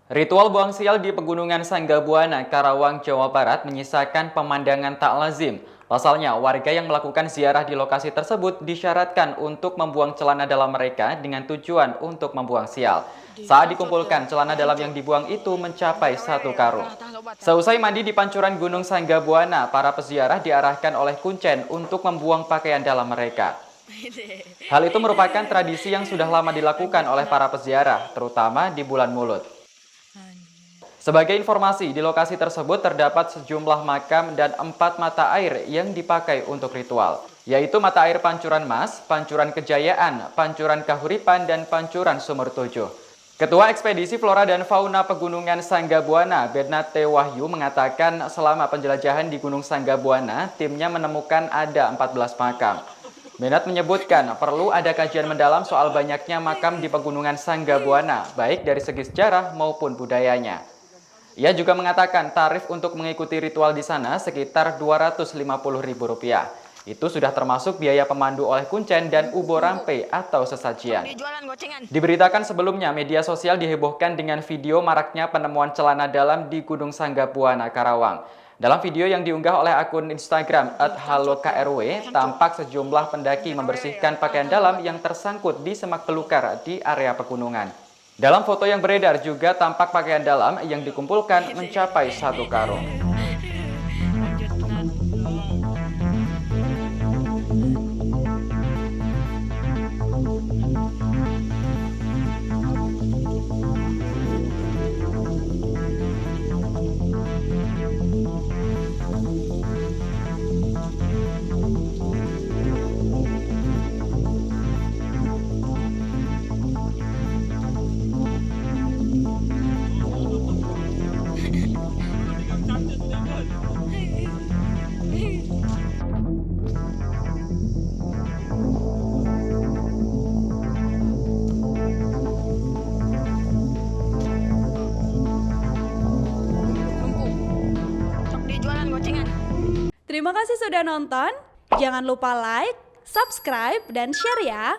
Ritual buang sial di Pegunungan Sanggabuana, Karawang, Jawa Barat menyisakan pemandangan tak lazim. Pasalnya, warga yang melakukan ziarah di lokasi tersebut disyaratkan untuk membuang celana dalam mereka dengan tujuan untuk membuang sial. Saat dikumpulkan, celana dalam yang dibuang itu mencapai 1 karung. Seusai mandi di pancuran Gunung Sanggabuana, para peziarah diarahkan oleh kuncen untuk membuang pakaian dalam mereka. Hal itu merupakan tradisi yang sudah lama dilakukan oleh para peziarah, terutama di bulan Mulud. Sebagai informasi, di lokasi tersebut terdapat sejumlah makam dan 4 mata air yang dipakai untuk ritual, yaitu mata air Pancuran Mas, Pancuran Kejayaan, Pancuran Kahuripan, dan Pancuran Sumur Tujuh. Ketua Ekspedisi Flora dan Fauna Pegunungan Sanggabuana, Bernate Wahyu, mengatakan selama penjelajahan di Gunung Sanggabuana, timnya menemukan ada 14 makam. Bernat menyebutkan perlu ada kajian mendalam soal banyaknya makam di Pegunungan Sanggabuana, baik dari segi sejarah maupun budayanya. Ia juga mengatakan tarif untuk mengikuti ritual di sana sekitar Rp250.000. Itu sudah termasuk biaya pemandu oleh kuncen dan ubo rampe atau sesajian. Diberitakan sebelumnya, media sosial dihebohkan dengan video maraknya penemuan celana dalam di Gunung Sanggabuana, Karawang. Dalam video yang diunggah oleh akun Instagram @halokrw, tampak sejumlah pendaki membersihkan pakaian dalam yang tersangkut di semak belukar di area pegunungan. Dalam foto yang beredar juga tampak pakaian dalam yang dikumpulkan mencapai 1 karung. Terima kasih sudah nonton. Jangan lupa like, subscribe, dan share ya.